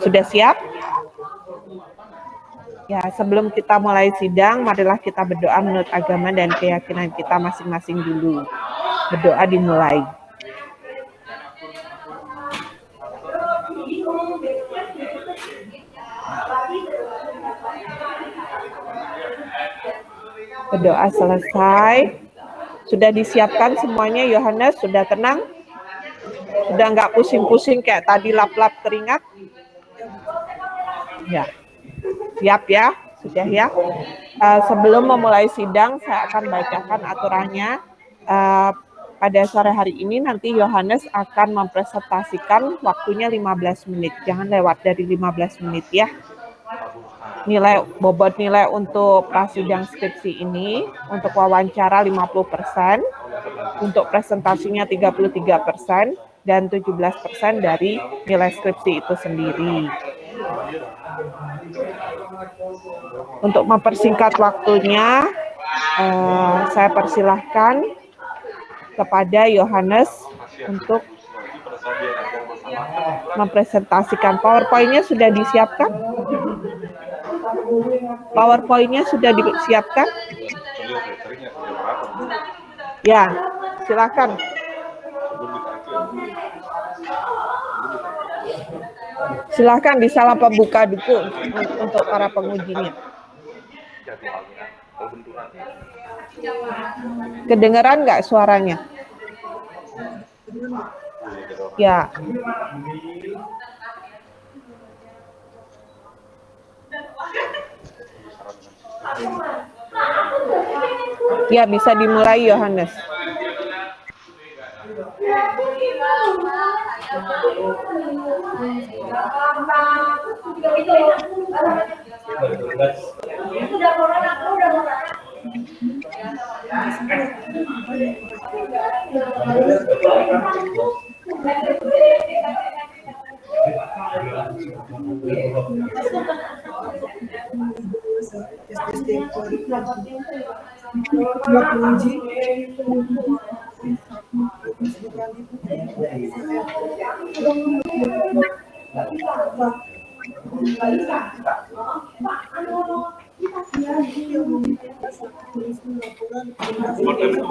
Sudah siap? Ya, sebelum kita mulai sidang, marilah kita berdoa menurut agama dan keyakinan kita masing-masing dulu. Berdoa dimulai. Berdoa selesai. Sudah disiapkan semuanya, Yohanes? Sudah tenang? Sudah nggak pusing-pusing kayak tadi lap-lap keringat? Ya. Siap ya? Sudah ya? Sebelum memulai sidang, saya akan bacakan aturannya. Pada sore hari ini nanti Yohanes akan mempresentasikan waktunya 15 menit. Jangan lewat dari 15 menit ya. Bobot nilai untuk prasidang skripsi ini, untuk wawancara 50%, untuk presentasinya 33%, dan 17% dari nilai skripsi itu sendiri. Untuk mempersingkat waktunya, saya persilahkan kepada Yohanes untuk mempresentasikan. PowerPoint-nya sudah disiapkan? PowerPoint-nya sudah disiapkan? Ya, silakan. Silakan disalah pembuka buku untuk para pengujinya. Kedengeran nggak suaranya? Ya. Ya, bisa dimulai, Yohanes.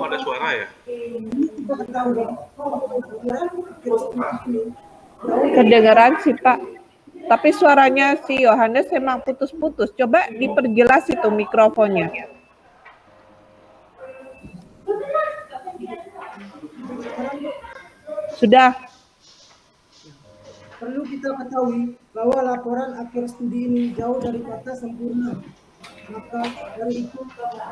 Ada suara ya? Kedengeran sih Pak, tapi suaranya si Yohanes emang putus-putus. Coba diperjelas itu mikrofonnya. Sudah. Perlu kita ketahui bahwa laporan akhir studi ini jauh dari kata sempurna. Maka dari itu,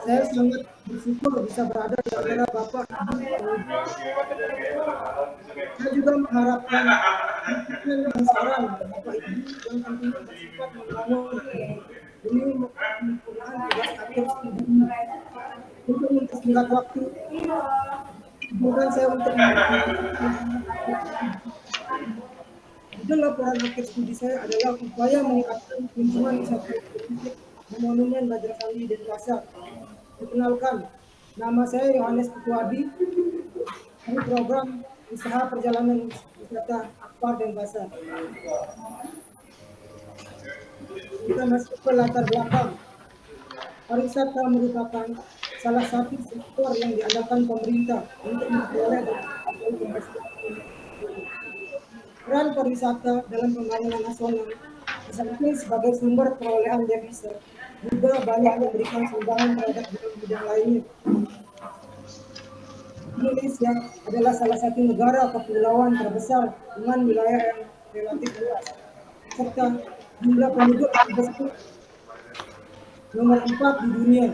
saya sangat bersyukur bisa berada di antara Bapak Ibu. Saya juga mengharapkan dan saran Bapak Ibu yang tentunya bersifat membangun demi menyempurnakan tugas akhir studi ini. Untuk mempersingkat waktu, bukan saya untuk Judul laporan akhir studi saya adalah upaya meningkatkan kunjungan wisata turistik di Monumen Bajra Sandi Denpasar. Dikenalkan, nama saya Yohanes Ketuadi dari program usaha perjalanan wisata Akbar Denpasar. Kita masuk ke latar belakang. Pariwisata merupakan salah satu sektor yang diandalkan pemerintah untuk memperoleh investasi. Peran pariwisata dalam pembangunan nasional, misalnya sebagai sumber perolehan devisa, juga banyak memberikan sumbangan terhadap bidang-bidang lainnya. Indonesia adalah salah satu negara kepulauan terbesar dengan wilayah yang relatif luas, serta jumlah penduduk terbesar nomor 4 di dunia,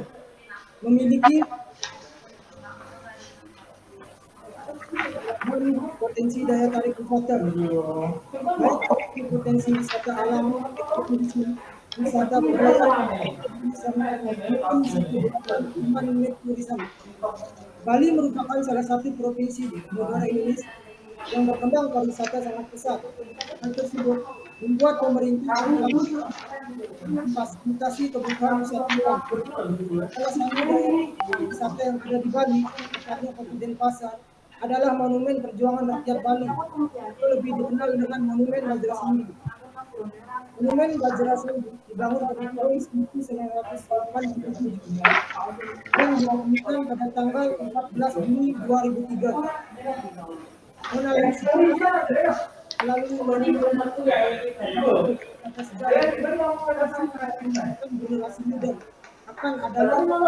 memiliki potensi daya tarik wisata, baik potensi wisata alam, wisata budaya, turisme. Bali merupakan salah satu provinsi di negara Indonesia yang berkembang pariwisata sangat pesat. Hal tersebut membuat pemerintah memfasilitasi kebutuhan wisatawan. Salah satu daya wisata yang ada di Bali, tepatnya Kota Denpasar, adalah Monumen Perjuangan Rakyat Bali, atau lebih dikenal dengan Monumen Bajra Sandi. Monumen Bajrasandi dibangun pada tahun 1987 dan diresmikan pada tanggal 14 Juni 2003. Mona Lisa melalui monumen itu kata sejarah masih menunjukkan generasi muda akan adanya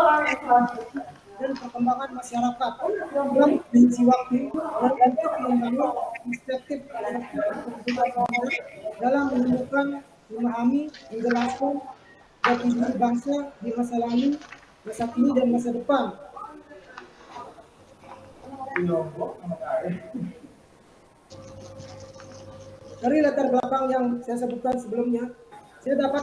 dan perkembangan masyarakat yang dimensi waktu dan untuk membangun perspektif dalam menemukan, memahami, menjelaskan jati diri bangsa di masa lalu, masa kini dan masa depan. Dari latar belakang yang saya sebutkan sebelumnya, saya dapat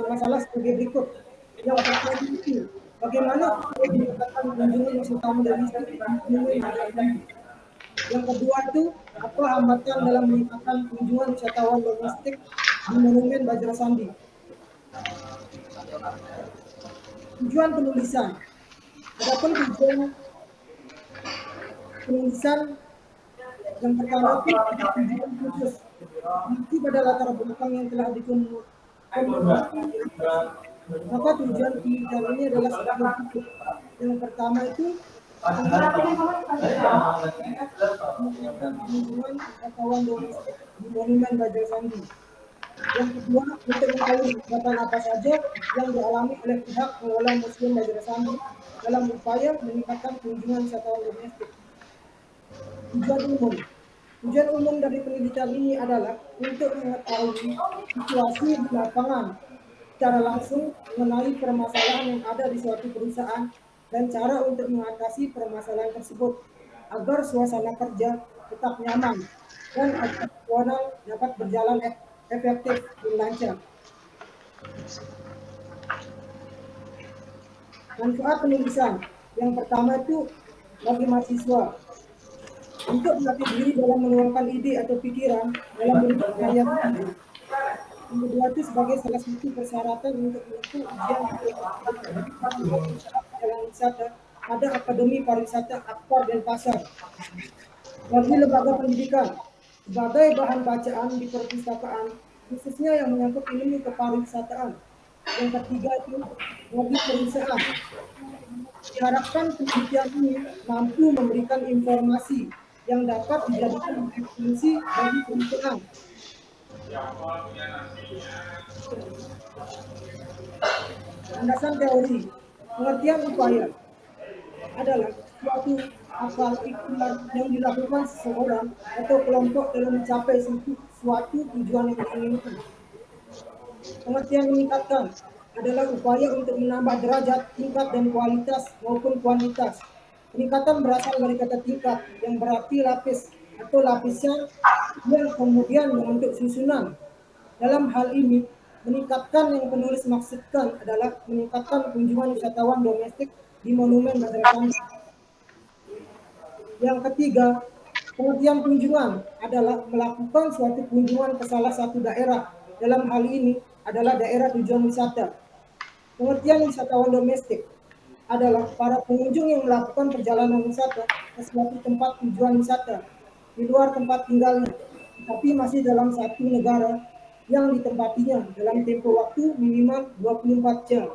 masalah sebagai berikut. Yang pertama itu, bagaimana mendapatkan kunjungan wisatawan dari yang kedua itu, apa hambatan dalam meningkatkan kunjungan wisatawan domestik di Monumen Bajrasandi. Tujuan penulisan. Adapun tujuan penulisan yang pertama itu tujuan khusus. Nanti pada latar belakang yang telah dikemukakan, maka tujuan penulisan ini adalah sebagai berikut. Yang pertama itu kunjungan wisatawan domestik di Monumen Bajrasandi. Yang kedua, untuk mengetahui kegiatan apa saja yang dialami oleh pihak pengelola Museum Bajrasandi dalam upaya meningkatkan kunjungan wisatawan domestik. Tujuan umum. Tujuan umum dari penelitian ini adalah untuk mengetahui situasi di lapangan secara langsung mengenai permasalahan yang ada di suatu perusahaan dan cara untuk mengatasi permasalahan tersebut agar suasana kerja tetap nyaman dan operasional dapat berjalan efektif dan lancar. Manfaat penulisan. Yang pertama itu bagi mahasiswa untuk melatih diri dalam menuangkan ide atau pikiran dalam bentuk karya. Yang kedua itu sebagai salah satu persyaratan untuk menempuh ujian dalam wisata pada Akademi Pariwisata Akbar Denpasar. Bagi lembaga pendidikan sebagai bahan bacaan di perpustakaan khususnya yang menyangkut ilmu kepariwisataan. Yang ketiga itu bagi perusahaan. Diharapkan penelitian ini mampu memberikan informasi yang dapat dijadikan referensi bagi perusahaan. Landasan teori. Pengertian upaya adalah suatu akal ikhtiar yang dilakukan seseorang atau kelompok dalam mencapai suatu tujuan yang diinginkan. Pengertian meningkatkan adalah upaya untuk menambah derajat, tingkat, dan kualitas maupun kuantitas. Peningkatan berasal dari kata tingkat yang berarti lapis atau lapisan yang kemudian membentuk susunan. Dalam hal ini, meningkatkan yang penulis maksudkan adalah meningkatkan kunjungan wisatawan domestik di Monumen Bajrasandi. Yang ketiga, pengertian kunjungan adalah melakukan suatu kunjungan ke salah satu daerah. Dalam hal ini adalah daerah tujuan wisata. Pengertian wisatawan domestik adalah para pengunjung yang melakukan perjalanan wisata ke suatu tempat tujuan wisata di luar tempat tinggalnya, tapi masih dalam satu negara yang ditempatinya dalam tempo waktu minimal 24 jam.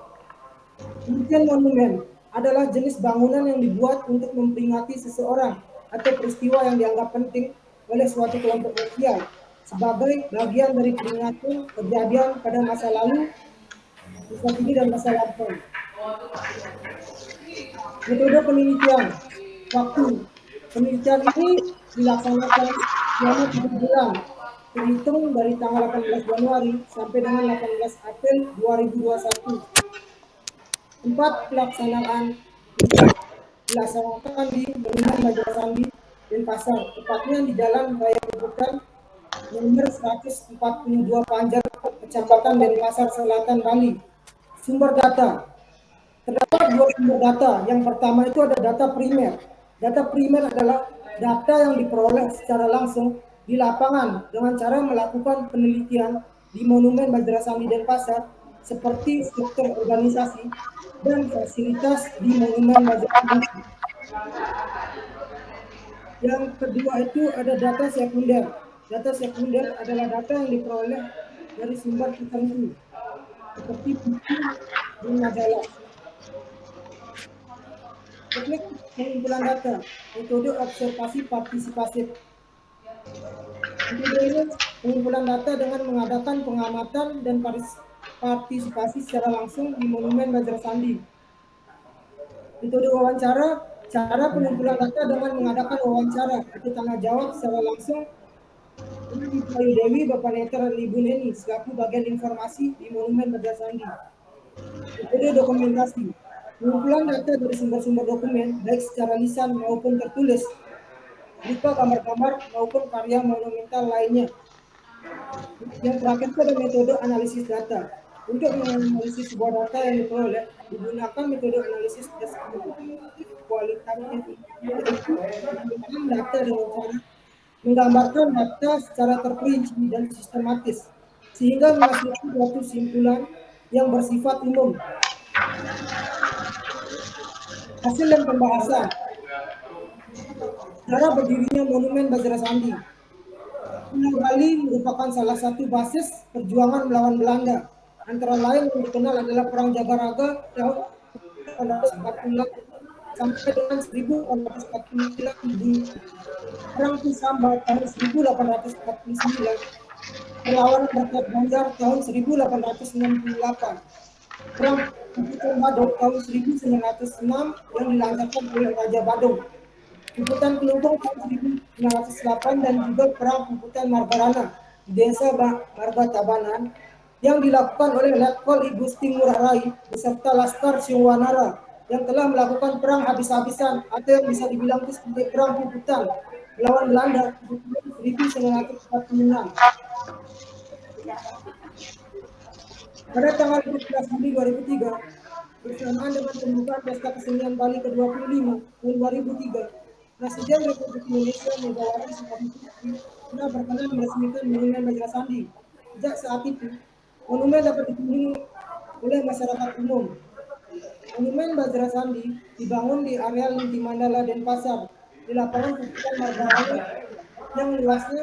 Kemudian monumen adalah jenis bangunan yang dibuat untuk memperingati seseorang atau peristiwa yang dianggap penting oleh suatu kelompok sosial sebagai bagian dari peringatan kejadian pada masa lalu, masa kini, dan masa lampau. Metode penelitian. Waktu penelitian ini dilaksanakan selama 3 bulan, terhitung dari tanggal 18 Januari sampai dengan 18 April 2021. Tempat pelaksanaan dilaksanakan di Monumen Bajrasandi Denpasar, tepatnya di Jalan Raya Kebutan nomor 142 Panjar, Kecamatan Denpasar Selatan, Bali. Sumber data. Terdapat 2 sumber data. Yang pertama itu ada data primer. Data primer adalah data yang diperoleh secara langsung di lapangan dengan cara melakukan penelitian di Monumen Bajrasandi Denpasar seperti struktur organisasi dan fasilitas di Monumen Bajrasandi. Yang kedua itu ada data sekunder. Data sekunder adalah data yang diperoleh dari sumber tertentu seperti buku dan majalah. Teknik pengumpulan data, metode observasi partisipasif. Metode ini pengumpulan data dengan mengadakan pengamatan dan partisipasi secara langsung di monumen Bajra Sandi. Metode wawancara, cara pengumpulan data dengan mengadakan wawancara atau tanya jawab secara langsung dengan Ibu Ayu Dewi, Bapak Neter, dan Ibu Neni selaku bagian informasi di monumen Bajra Sandi. Metode dokumentasi, pengumpulan data dari sumber-sumber dokumen baik secara lisan maupun tertulis berupa gambar-gambar maupun karya monumental lainnya. Yang terakhir itu ada metode analisis data. Untuk menganalisis sebuah data yang diperoleh, digunakan metode analisis deskriptif kualitatif, yaitu menggunakan data dengan cara menggambarkan data secara terperinci dan sistematis, sehingga menghasilkan suatu kesimpulan yang bersifat umum. Hasil dan pembahasan, cara berdirinya Monumen Bajra Sandi. Pulau Bali merupakan salah satu basis perjuangan melawan Belanda. Antara lain yang dikenal adalah Perang Jagaraga tahun 1848 sampai dengan 1849 di Perang Kusamba tahun 1849, perlawanan rakyat Banjar tahun 1868, Perang Puputan Badung tahun 1906 yang dilancarkan oleh Raja Badung, Puputan Kelungkung tahun 1908 dan juga Perang Puputan Margarana di Desa Marga Tabanan yang dilakukan oleh Letkol I Gusti Ngurah Rai beserta Laskar Singwanara yang telah melakukan perang habis-habisan atau yang bisa dibilang itu sebagai perang Puputan melawan Belanda di tahun 1946. Pada tanggal 14 Juli 2003, bersamaan dengan pembukaan Pesta Kesenian Bali ke-25 tahun 2003, Presiden Republik Indonesia Megawati Soekarno Putri sudah berkenan meresmikan Monumen Bajra Sandi. Sejak saat itu, monumen dapat dikunjungi oleh masyarakat umum. Monumen Bajra Sandi dibangun di area Linti Mandala Denpasar di lapangan Puputan Margarana yang luasnya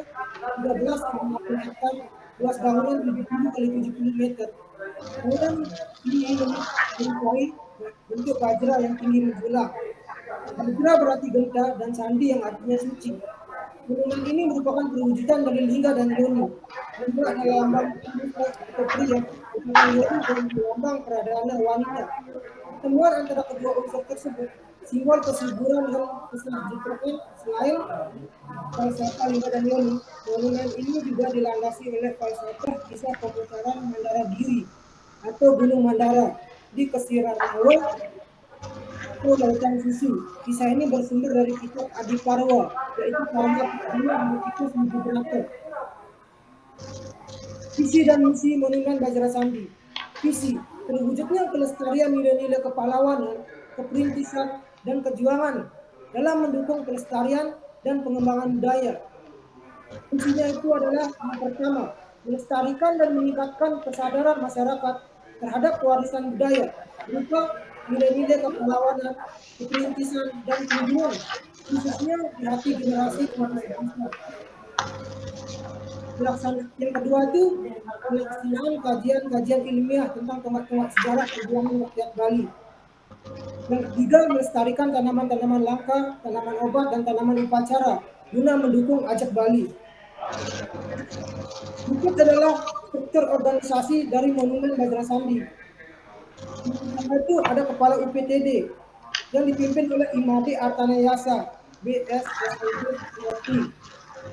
13,8 hektar, luas bangunan 70 kali 70 meter. Bangunan ini memiliki bentuk bajra yang tinggi menjulang. Bajra berarti genta dan sandi yang artinya suci. Monumen ini merupakan perwujudan dari lingga dan yoni. Lingga adalah lambang manusia atau pria, sedangkan yoni adalah lambang keradaan wanita. Pertemuan antara kedua unsur tersebut simbol kesuburan dan kesejahteraan. Selain falsafah lingga dan yoni, monumen ini juga dilandasi oleh falsafah kisah pemutaran Mandara Giri atau Gunung Mandara di Kesiran Laut atau Lautan Susu. Kisah ini bersumber dari kitab Adi Parwa, yaitu karya pertama dari situs Widibrata. Visi dan misi Monumen Bajra Sandi. Visi, terwujudnya kelestarian nilai-nilai kepahlawanan, keperintisan, dan kejuangan dalam mendukung kelestarian dan pengembangan budaya. Fungsinya itu adalah yang pertama, melestarikan dan meningkatkan kesadaran masyarakat terhadap warisan budaya berupa nilai-nilai kepahlawanan, keperintisan, dan kejuangan, khususnya di hati generasi penerus bangsa. Yang kedua itu pelaksanaan kajian-kajian ilmiah tentang tonggak-tonggak sejarah perjuangan rakyat Bali. Yang ketiga, melestarikan tanaman-tanaman langka, tanaman obat, dan tanaman upacara guna mendukung ajak Bali. Berikut adalah struktur organisasi dari Monumen Bajra Sandi. Yang pertama itu ada Kepala UPTD yang dipimpin oleh Imade Artanayasa, BSSID,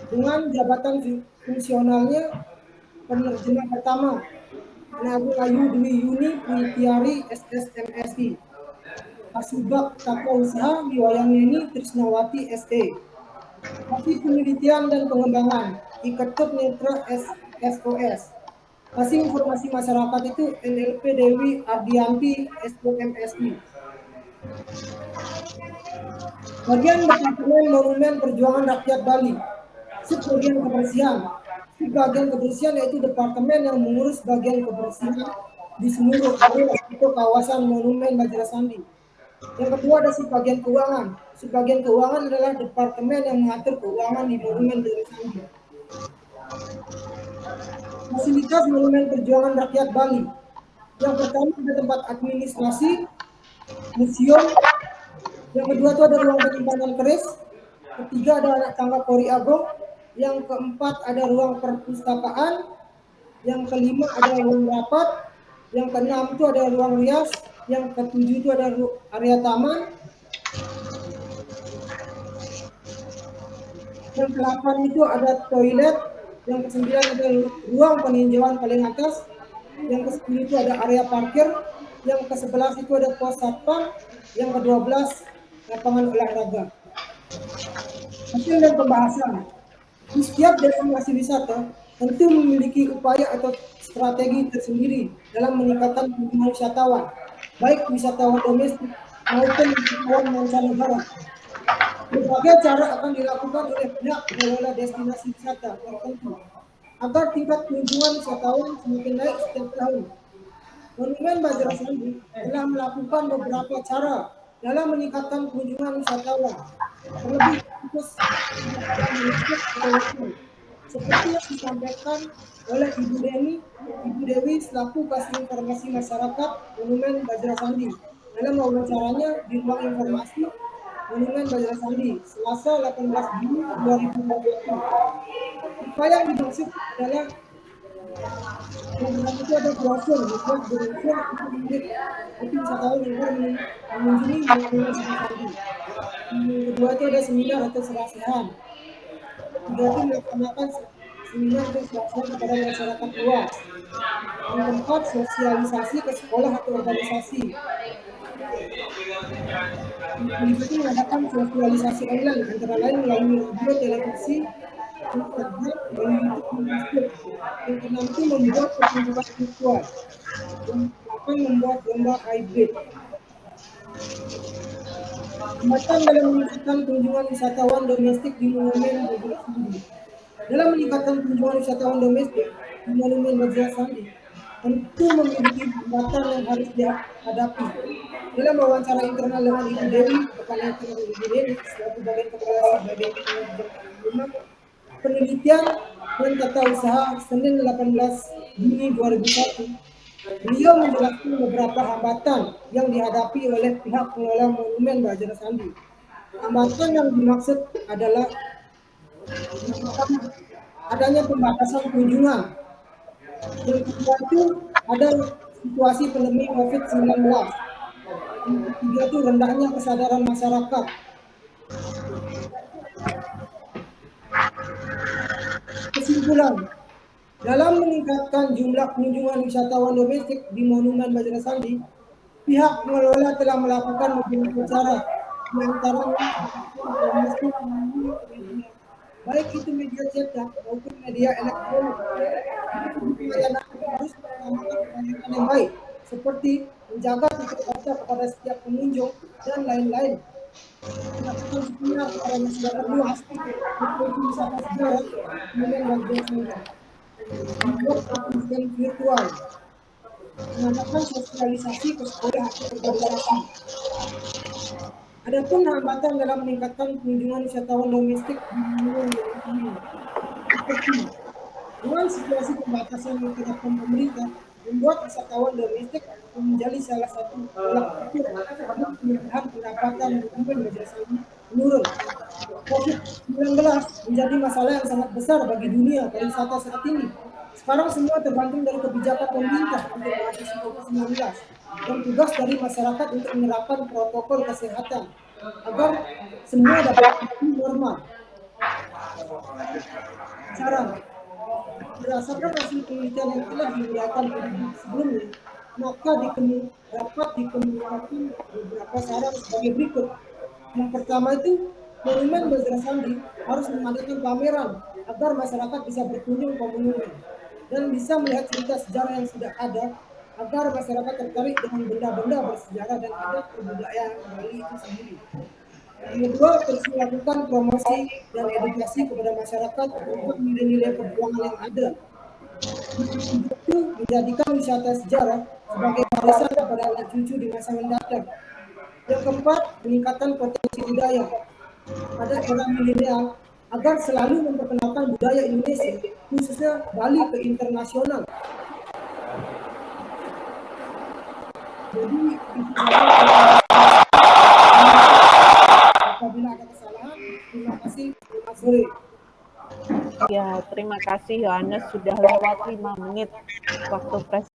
dengan jabatan fungsionalnya penerjemah pertama, Agung Ayu Dwi Yuni Putiari SSMSI, Kasubag Tata Usaha Wiwayang Trisnawati SE, Kasih Penelitian dan Pengembangan Iketut Netra SOS, Kasih Informasi Masyarakat itu NLP Dewi Ardianti SOMSI. Bagian Departemen Monumen Perjuangan Rakyat Bali, subbagian kebersihan. Bagian kebersihan yaitu departemen yang mengurus bagian kebersihan di seluruh area atau kawasan Monumen Bajra Sandi. Yang kedua ada subbagian keuangan. Subbagian keuangan adalah departemen yang mengatur keuangan di Monumen Bajra Sandi. Fasilitas Monumen Perjuangan Rakyat Bali. Yang pertama ada tempat administrasi, museum. Yang kedua itu ada ruang penyimpanan keris. Ketiga ada anak tangga Polri Agung. Yang keempat ada ruang perpustakaan. Yang kelima ada ruang rapat. Yang keenam itu ada ruang rias. Yang ketujuh itu ada area taman. Yang ke-8 itu ada toilet. Yang ke-9 ada ruang peninjauan paling atas. Yang ke-10 itu ada area parkir. Yang ke-11 itu ada pos satpam. Yang ke-12 lapangan olahraga. Hasil dan pembahasan. Di setiap destinasi wisata tentu memiliki upaya atau strategi tersendiri dalam meningkatkan kunjungan wisatawan, baik wisatawan domestik maupun wisatawan mancanegara. Berbagai cara akan dilakukan oleh pihak pengelola destinasi wisata tertentu agar tingkat kunjungan wisatawan semakin naik setiap tahun. Monumen Bajrasandi telah melakukan beberapa cara dalam meningkatkan kunjungan wisatawan, terlebih fokus pada menutup kawasan. Seperti yang disampaikan oleh Ibu Dewi selaku Kasih Informasi Masyarakat Monumen Bajrasandi dalam wawancaranya di ruang informasi Monumen Bajrasandi Selasa 18 Juni 2021. Upaya yang dimaksud adalah yang pertama itu ada brosur, membuat brosur untuk menarik wisatawan agar mengunjungi Monumen Bajrasandi. Yang kedua itu ada seminar atau serasihan. Ketiga itu melaksanakan seminar atau serasihan kepada masyarakat luas. Yang keempat, sosialisasi ke sekolah atau organisasi. Yang itu mengadakan sosialisasi online antara lain melalui radio, televisi, Instagram, melalui YouTube dan Facebook. Yang keenam itu membuat pertunjukan virtual. Yang delapan membuat lomba hybrid. Hambatan dalam meningkatkan kunjungan wisatawan domestik di Monumen Bajrasandi. Dalam meningkatkan kunjungan wisatawan domestik di Monumen Bajrasandi, tentu memiliki hambatan yang harus dihadapi. Dalam wawancara internal dengan Ibu Dewi, Kepala Internal Ibu Dewi, selaku Bagian Kepala Bagian Penelitian Penelitian dan Tata Usaha Senin 18 Juni 2001, beliau menjelaskan beberapa hambatan yang dihadapi oleh pihak pengelola Monumen Bajrasandi. Hambatan yang dimaksud adalah adanya pembatasan kunjungan. Yang kedua itu ada situasi pandemi COVID-19. Yang ketiga itu rendahnya kesadaran masyarakat. Kesimpulan, dalam meningkatkan jumlah kunjungan wisatawan domestik di Monumen Bajrasandi, pihak pengelola telah melakukan beberapa cara, di antaranya promosi melalui media, baik itu media cetak maupun media elektronik. Pelayanan harus mengutamakan pelayanan yang baik, seperti menjaga tutup rasa kepada setiap pengunjung dan lain-lain. Melakukan seminar kepada masyarakat luas untuk wisata sejarah Monumen Bajrasandi. Membuat pertunjukan virtual, mengadakan sosialisasi ke sekolah atau organisasi. Adapun hambatan dalam meningkatkan kunjungan wisatawan domestik di Monumen Bajrasandi, seperti dengan situasi pembatasan yang diterapkan pemerintah, membuat wisatawan domestik menjadi salah satu tolak ukur untuk penambahan pendapatan Monumen Bajrasandi menurun. COVID-19 menjadi masalah yang sangat besar bagi dunia pariwisata saat ini. Sekarang semua tergantung dari kebijakan pemerintah untuk mengatasi COVID-19 dan tugas dari masyarakat untuk menerapkan protokol kesehatan agar semua dapat normal. Saran, berdasarkan hasil penelitian yang telah diuraikan sebelumnya, maka dapat dikemukakan beberapa saran sebagai berikut. Yang pertama itu, Monumen Bajrasandi harus mengadakan pameran agar masyarakat bisa berkunjung ke monumen dan bisa melihat cerita sejarah yang sudah ada, agar masyarakat tertarik dengan benda-benda bersejarah dan adat kebudayaan Bali itu sendiri. Yang kedua, terus melakukan promosi dan edukasi kepada masyarakat untuk nilai-nilai perjuangan yang ada. Itu menjadikan wisata sejarah sebagai warisan kepada anak cucu di masa mendatang. Yang keempat, meningkatkan potensi budaya pada era milenial agar selalu memperkenalkan budaya Indonesia khususnya Bali ke internasional. Jadi itu saja apabila ada kesalahan. Terima kasih. Selamat sore. Ya, terima kasih Yohanes, sudah lewat 5 menit waktu